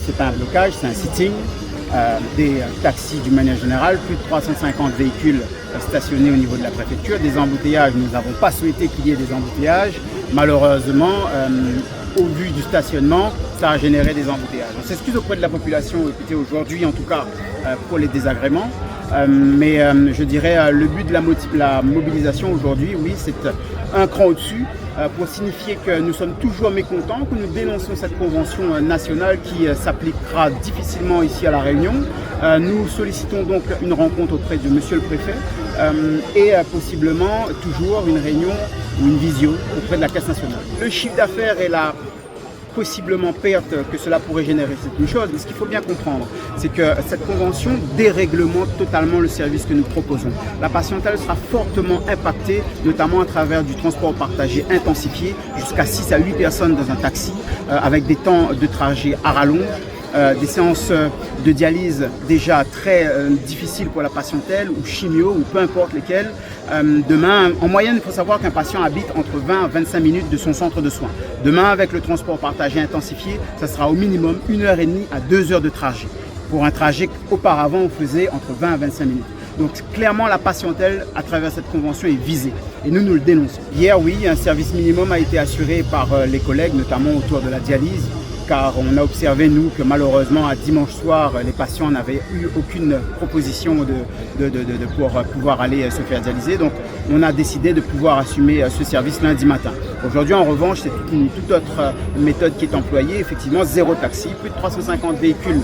c'est pas un blocage, c'est un sitting. Des taxis d'une manière générale, plus de 350 véhicules stationnés au niveau de la préfecture, des embouteillages, nous n'avons pas souhaité qu'il y ait des embouteillages. Malheureusement, au vu du stationnement, ça a généré des embouteillages. On s'excuse auprès de la population, écoutez, aujourd'hui en tout cas, pour les désagréments. Mais je dirais le but de la mobilisation aujourd'hui, oui, c'est un cran au-dessus pour signifier que nous sommes toujours mécontents, que nous dénonçons cette convention nationale qui s'appliquera difficilement ici à La Réunion. Nous sollicitons donc une rencontre auprès de Monsieur le Préfet et possiblement toujours une réunion ou une visio auprès de la Caisse nationale. Le chiffre d'affaires est là. Possiblement perte que cela pourrait générer, c'est une chose, mais ce qu'il faut bien comprendre, c'est que cette convention déréglemente totalement le service que nous proposons. La patientèle sera fortement impactée, notamment à travers du transport partagé intensifié, jusqu'à 6 à 8 personnes dans un taxi, avec des temps de trajet à rallonge, des séances de dialyse déjà très difficiles pour la patientèle, ou chimio, ou peu importe lesquelles. Demain, en moyenne, il faut savoir qu'un patient habite entre 20 à 25 minutes de son centre de soins. Demain, avec le transport partagé intensifié, ça sera au minimum 1h30 à 2 heures de trajet. Pour un trajet qu'auparavant, on faisait entre 20 à 25 minutes. Donc clairement, la patientèle, à travers cette convention, est visée. Et nous le dénonçons. Hier, oui, un service minimum a été assuré par les collègues, notamment autour de la dialyse, car on a observé, nous, que malheureusement, à dimanche soir, les patients n'avaient eu aucune proposition pour pouvoir aller se faire dialyser. Donc, on a décidé de pouvoir assumer ce service lundi matin. Aujourd'hui, en revanche, c'est toute autre méthode qui est employée. Effectivement, zéro taxi, plus de 350 véhicules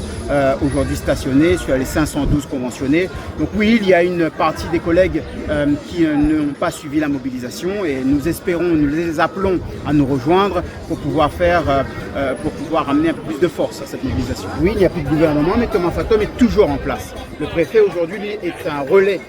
aujourd'hui stationnés sur les 512 conventionnés. Donc oui, il y a une partie des collègues qui n'ont pas suivi la mobilisation et nous espérons, nous les appelons à nous rejoindre pour pouvoir amener un peu plus de force à cette mobilisation. Oui, il n'y a plus de gouvernement, mais Thomas Fatom est toujours en place. Le préfet aujourd'hui est un relais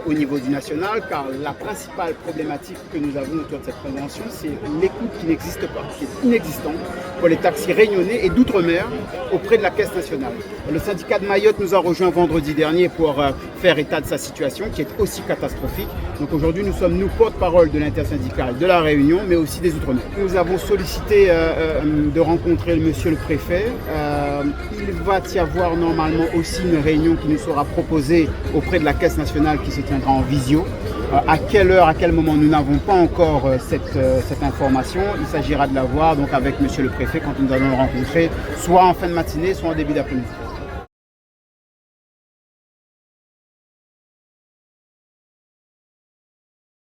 au niveau du national, car la principale problématique que nous avons autour de cette convention, c'est l'écoute qui n'existe pas, qui est inexistante pour les taxis réunionnais et d'outre-mer auprès de la Caisse nationale. Le syndicat de Mayotte nous a rejoint vendredi dernier pour faire état de sa situation, qui est aussi catastrophique. Donc aujourd'hui, nous sommes porte-parole de l'intersyndicale de la Réunion, mais aussi des outre-mer. Nous avons sollicité de rencontrer monsieur le préfet. Il va y avoir normalement aussi une réunion qui nous sera proposée auprès de la Caisse nationale qui se tiendra en visio. À quelle heure, à quel moment, nous n'avons pas encore cette information. Il s'agira de la voir donc avec monsieur le préfet quand nous allons le rencontrer, soit en fin de matinée, soit en début d'après-midi.